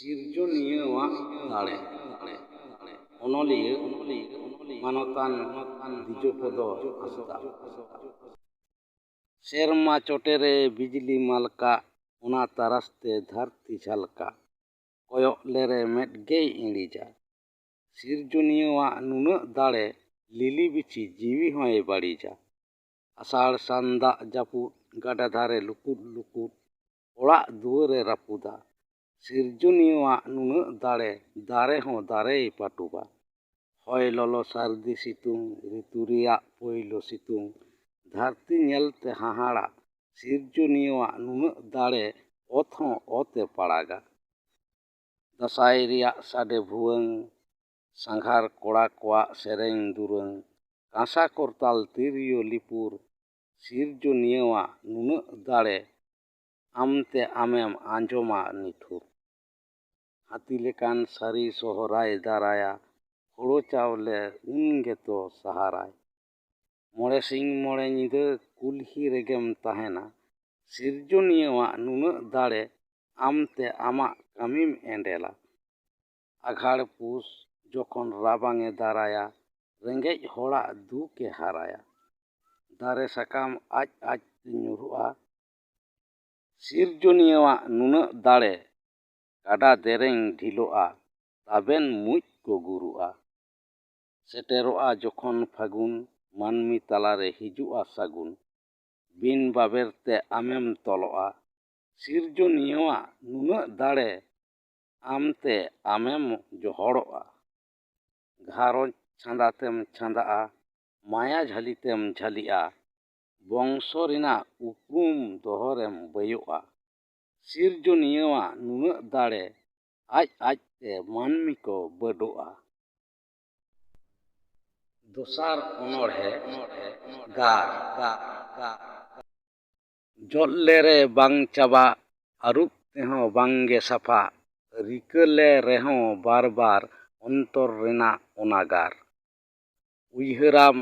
ᱥᱤᱨᱡᱚᱱᱤᱭᱟᱹᱣᱟᱜ ᱫᱟᱲᱮ ᱚᱱᱚᱞᱤᱭᱟᱹ ᱢᱟᱱᱚᱛᱟᱱ ᱫᱤᱡᱚᱯᱚᱫᱚ ᱦᱟᱸᱥᱫᱟ। ᱥᱮᱨᱢᱟ ᱪᱚᱴᱮᱨᱮ ᱵᱤᱡᱽᱞᱤ ᱢᱟᱞᱠᱟᱜ ᱚᱱᱟ ᱛᱟᱨᱟᱥᱛᱮ ᱫᱷᱟᱹᱨᱛᱤ ᱡᱷᱟᱞᱠᱟᱜ ᱠᱚᱭᱚᱜ ᱞᱮᱨᱮ ᱢᱮᱫ ᱜᱮᱭ ᱤᱬᱤᱡᱟ। ᱥᱤᱨᱡᱚᱱᱤᱭᱟᱹᱣᱟᱜ ᱱᱩᱱᱟᱹᱜ ᱫᱟᱲᱮ ᱞᱤᱞᱤ ᱵᱤᱪᱷᱤ ᱡᱤᱣᱤ ᱦᱚᱸᱭ ᱵᱟᱹᱲᱤᱡᱟ। ᱟᱥᱟᱲ ᱥᱟᱱ ᱫᱟᱜ ᱡᱟᱹᱯᱩᱫ ᱜᱟᱰᱟ ᱫᱷᱟᱨᱮ ᱞᱩᱠᱩᱫ ᱞᱩᱠᱩᱫ ᱚᱲᱟᱜ ᱫᱩᱣᱟᱹᱨᱮ ᱨᱟᱹᱯᱩᱫᱟ। ᱥᱤᱨᱡᱚᱱᱤᱭᱟᱹᱣᱟᱜ ᱱᱩᱱᱟᱹᱜ ᱫᱟᱲᱮ ᱫᱟᱨᱮ ᱦᱚᱸ ᱫᱟᱨᱮᱭ ᱯᱟᱹᱴᱩᱵᱟ। ᱦᱚᱭ ᱞᱚᱞᱚ ᱥᱟᱹᱨᱫᱤ ᱥᱤᱛᱩᱝ ᱨᱤᱛᱩ ᱨᱮᱭᱟᱜ ᱯᱳᱭᱞᱳ ᱥᱤᱛᱩᱝ ᱫᱷᱟᱹᱨᱛᱤ ᱧᱮᱞᱛᱮ ᱦᱟᱦᱟᱲᱟᱜ ᱥᱤᱨᱡᱚᱱᱤᱭᱟᱹᱣᱟᱜ ᱱᱩᱱᱟᱹᱜ ᱫᱟᱲᱮ ᱚᱛ ᱦᱚᱸ ᱚᱛᱮ ᱯᱟᱲᱟᱜᱟ। ᱫᱟᱸᱥᱟᱭ ᱨᱮᱭᱟᱜ ᱥᱟᱰᱮ ᱵᱷᱩᱣᱟᱹᱝ ᱥᱟᱸᱜᱷᱟᱨ ᱠᱚᱲᱟ ᱠᱚᱣᱟᱜ ᱥᱮᱨᱮᱧ ᱫᱩᱨᱟᱹᱝ ᱠᱟᱸᱥᱟ ᱠᱚᱨᱛᱟᱞ ᱛᱤᱨᱭᱳ ᱞᱤᱯᱩᱨ ᱥᱤᱨᱡᱚᱱᱤᱭᱟᱹᱣᱟᱜ ᱱᱩᱱᱟᱹᱜ ᱫᱟᱲᱮ ᱟᱢᱛᱮ ᱟᱢᱮᱢ ᱟᱸᱡᱚᱢᱟ ᱱᱤᱴᱷᱩᱨ। ᱦᱟᱹᱛᱤ ᱞᱮᱠᱟᱱ ᱥᱟᱹᱨᱤ ᱥᱚᱦᱨᱟᱭ ᱫᱟᱨᱟᱭᱟ ᱦᱳᱲᱳ ᱪᱟᱣᱞᱮ ᱩᱱ ᱜᱮᱛᱚ ᱥᱟᱦᱟᱨᱟᱭ। ᱢᱚᱬᱮ ᱥᱤᱧ ᱢᱚᱬᱮ ᱧᱤᱫᱟᱹ ᱠᱩᱞᱦᱤ ᱨᱮᱜᱮᱢ ᱛᱟᱦᱮᱱᱟ ᱥᱤᱨᱡᱚᱱᱤᱭᱟᱹᱣᱟᱜ ᱱᱩᱱᱟᱹᱜ ᱫᱟᱲᱮ ᱟᱢᱛᱮ ᱟᱢᱟᱜ ᱠᱟᱹᱢᱤᱢ ᱮᱸᱰᱮᱞᱟ। ᱟᱜᱷᱟᱲ ᱯᱩᱥ ᱡᱚᱠᱷᱚᱱ ᱨᱟᱵᱟᱝᱮ ᱫᱟᱨᱟᱭᱟ ᱨᱮᱸᱜᱮᱡ ᱦᱚᱲᱟᱜ ᱫᱩᱠᱮ ᱦᱟᱨᱟᱭᱟ। ᱫᱟᱨᱮ ᱥᱟᱠᱟᱢ ᱟᱡ ᱟᱡᱛᱮ ᱧᱩᱨᱩᱜᱼᱟ ᱥᱤᱨᱡᱚᱱᱤᱭᱟᱹᱣᱟᱜ ᱱᱩᱱᱟᱹᱜ ᱫᱟᱲᱮ ᱜᱟᱰᱟ ᱫᱮᱨᱮᱧ ᱰᱷᱤᱞᱚᱜᱼᱟ ᱛᱟᱵᱮᱱ ᱢᱩᱸᱡ ᱠᱚ ᱜᱩᱨᱩᱜᱼᱟ। ᱥᱮᱴᱮᱨᱚᱜᱼᱟ ᱡᱚᱠᱷᱚᱱ ᱯᱷᱟᱹᱜᱩᱱ ᱢᱟᱹᱱᱢᱤ ᱛᱟᱞᱟᱨᱮ ᱦᱤᱡᱩᱜᱼᱟ ᱥᱟᱹᱜᱩᱱ ᱵᱤᱱ ᱵᱟᱵᱮᱨ ᱛᱮ ᱟᱢᱮᱢ ᱛᱚᱞᱚᱜᱼᱟ ᱥᱤᱨᱡᱚᱱᱤᱭᱟᱹᱣᱟᱜ ᱱᱩᱱᱟᱹᱜ ᱫᱟᱲᱮ ᱟᱢᱛᱮ ᱟᱢᱮᱢ ᱡᱚᱦᱚᱲᱚᱜᱼᱟ। ᱜᱷᱟᱨᱚᱸᱡᱽ ᱪᱷᱟᱸᱫᱟ ᱛᱮᱢ ᱪᱷᱟᱸᱫᱟᱜᱼᱟ ᱢᱟᱭᱟ ᱡᱷᱟᱹᱞᱤ ᱛᱮᱢ ᱡᱷᱟᱹᱞᱤᱜᱼᱟ ᱵᱚᱝᱥᱚ ᱨᱮᱱᱟᱜ ᱩᱯᱨᱩᱢ ᱫᱚᱦᱚᱨᱮᱢ ᱵᱟᱹᱭᱚᱜᱼᱟ। ᱥᱤᱨᱡᱚᱱᱤᱭᱟᱹᱣᱟᱜ ᱱᱩᱱᱟᱹᱜ ᱫᱟᱲᱮ ᱟᱡ ᱟᱡᱛᱮ ᱢᱟᱹᱱᱢᱤ ᱠᱚ ᱵᱟᱹᱰᱚᱜᱼᱟ। ᱫᱚᱥᱟᱨ ᱚᱱᱚᱬᱦᱮ ᱜᱟᱨ ᱡᱚᱫᱞᱮᱨᱮ ᱵᱟᱝ ᱪᱟᱵᱟ ᱟᱹᱨᱩᱵ ᱛᱮᱦᱚᱸ ᱵᱟᱝᱜᱮ ᱥᱟᱯᱷᱟ ᱨᱤᱠᱟᱹᱞᱮ ᱨᱮᱦᱚᱸ ᱵᱟᱨ ᱵᱟᱨ ᱚᱱᱛᱚᱨ ᱨᱮᱱᱟᱜ ᱚᱱᱟᱜᱟᱨ। ᱩᱭᱦᱟᱹᱨᱟᱢ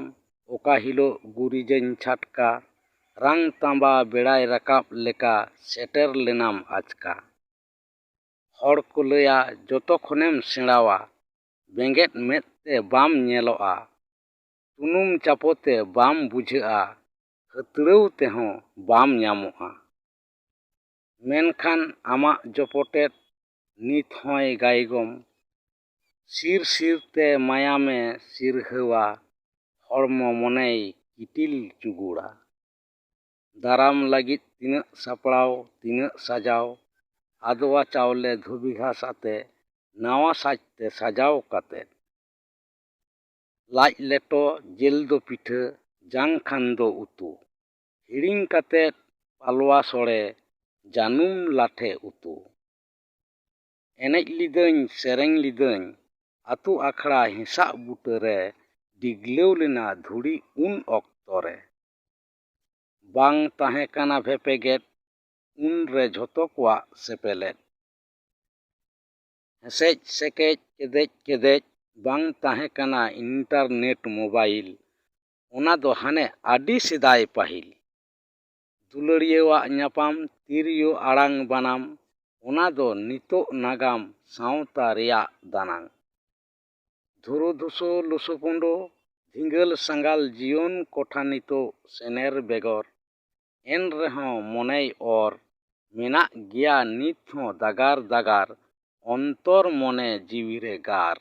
ᱚᱠᱟ ᱦᱤᱞᱳᱜ ᱜᱩᱨᱤᱡᱟᱹᱧ ᱪᱷᱟᱴᱠᱟ ᱨᱟᱝ ᱛᱟᱸᱵᱟ ᱵᱮᱲᱟᱭ ᱨᱟᱠᱟᱵ ᱞᱮᱠᱟ ᱥᱮᱴᱮᱨ ᱞᱮᱱᱟᱢ ᱟᱪᱠᱟ। ᱦᱚᱲ ᱠᱚ ᱞᱟᱹᱭᱟ ᱡᱚᱛᱚ ᱠᱷᱚᱱᱮᱢ ᱥᱮᱬᱟᱣᱟ ᱵᱮᱸᱜᱮᱫ ᱢᱮᱫ ᱛᱮ ᱵᱟᱢ ᱧᱮᱞᱚᱜᱼᱟ ᱥᱩᱱᱩᱢ ᱪᱟᱯᱚᱛᱮ ᱵᱟᱢ ᱵᱩᱡᱷᱟᱹᱜᱼᱟ ᱦᱟᱹᱛᱲᱟᱹᱣ ᱛᱮᱦᱚᱸ ᱵᱟᱢ ᱧᱟᱢᱚᱜᱼᱟ। ᱢᱮᱱᱠᱷᱟᱱ ᱟᱢᱟᱜ ᱡᱚᱯᱚᱴᱮᱫ ᱱᱤᱛ ᱦᱚᱸᱭ ᱜᱟᱭᱜᱚᱢ ᱥᱤᱨ ᱥᱤᱨᱛᱮ ᱢᱟᱭᱟᱢᱮ ᱥᱤᱨᱦᱟᱹᱣᱟ ᱦᱚᱲᱢᱚ ᱢᱚᱱᱮᱭ ᱠᱤᱴᱤᱞ ᱪᱩᱜᱩᱲᱟ। ᱫᱟᱨᱟᱢ ᱞᱟᱹᱜᱤᱫ ᱛᱤᱱᱟᱹᱜ ᱥᱟᱯᱲᱟᱣ ᱛᱤᱱᱟᱹᱜ ᱥᱟᱡᱟᱣ ᱟᱫᱽᱣᱟ ᱪᱟᱣᱞᱮ ᱫᱷᱩᱵᱤ ᱜᱷᱟᱸᱥ ᱟᱛᱮ ᱱᱟᱣᱟ ᱥᱟᱡᱽᱛᱮ ᱥᱟᱡᱟᱣ ᱠᱟᱛᱮ। ᱞᱟᱡ ᱞᱮᱴᱚ ᱡᱤᱞ ᱫᱚ ᱯᱤᱴᱷᱟᱹ ᱡᱟᱝ ᱠᱷᱟᱱ ᱫᱚ ᱩᱛᱩ ᱦᱤᱲᱤᱧ ᱠᱟᱛᱮᱫ ᱯᱟᱞᱣᱟ ᱥᱚᱲᱮ ᱡᱟᱹᱱᱩᱢ ᱞᱟᱴᱷᱮ ᱩᱛᱩ। ᱮᱱᱮᱡ ᱞᱤᱫᱟᱹᱧ ᱥᱮᱨᱮᱧ ᱞᱤᱫᱟᱹᱧ ᱟᱹᱛᱩ ᱟᱠᱷᱲᱟ ᱦᱮᱸᱥᱟᱜ ᱵᱩᱴᱟᱹᱨᱮ ᱰᱤᱜᱽᱞᱟᱹᱣ ᱞᱮᱱᱟ ᱫᱷᱩᱲᱤ ᱩᱱ ᱚᱠᱛᱚᱨᱮ। ᱵᱟᱝ ᱛᱟᱦᱮᱸ ᱠᱟᱱᱟ ᱵᱷᱮᱯᱮᱜᱮᱫ ᱩᱱᱨᱮ ᱡᱷᱚᱛᱚ ᱠᱚᱣᱟᱜ ᱥᱮᱯᱮᱞᱮᱫ। ᱦᱮᱸᱥᱮᱡ ᱥᱮᱠᱮᱡ ᱠᱮᱫᱮᱡ ᱠᱮᱫᱮᱡ ᱵᱟᱝ ᱛᱟᱦᱮᱸ ᱠᱟᱱᱟ ᱤᱱᱴᱟᱨᱱᱮᱴ ᱢᱳᱵᱟᱭᱤᱞ ᱚᱱᱟ ᱫᱚ ᱦᱟᱱᱮ ᱟᱹᱰᱤ ᱥᱮᱫᱟᱭ ᱯᱟᱹᱦᱤᱞ। ᱫᱩᱞᱟᱹᱲᱤᱭᱟᱹᱣᱟᱜ ᱧᱟᱯᱟᱢ ᱛᱤᱨᱭᱳ ᱟᱲᱟᱝ ᱵᱟᱱᱟᱢ ᱚᱱᱟ ᱫᱚ ᱱᱤᱛᱚᱜ ᱱᱟᱜᱟᱢ ᱥᱟᱶᱛᱟ ᱨᱮᱭᱟᱜ ᱫᱟᱱᱟᱝ। ᱫᱷᱩᱨᱟᱹ ᱫᱷᱩᱥᱟᱹ ᱞᱩᱥᱩᱯᱩᱸᱰᱳ ᱫᱷᱤᱸᱜᱟᱹᱞ ᱥᱟᱸᱜᱟᱞ ᱡᱤᱭᱚᱱ ᱠᱚᱴᱷᱟ ᱱᱤᱛᱚᱜ ᱥᱮᱱᱮᱨ ᱵᱮᱜᱚᱨ ᱮᱱ ᱨᱮᱦᱚᱸ ᱢᱚᱱᱮᱭ ᱚᱨ ᱢᱮᱱᱟᱜ ᱜᱮᱭᱟ ᱱᱤᱛ ᱦᱚᱸ ᱫᱟᱜᱟᱨ ᱫᱟᱜᱟᱨ ᱚᱱᱛᱚᱨ ᱢᱚᱱᱮ ᱡᱤᱣᱤᱨᱮ ᱜᱟᱨ।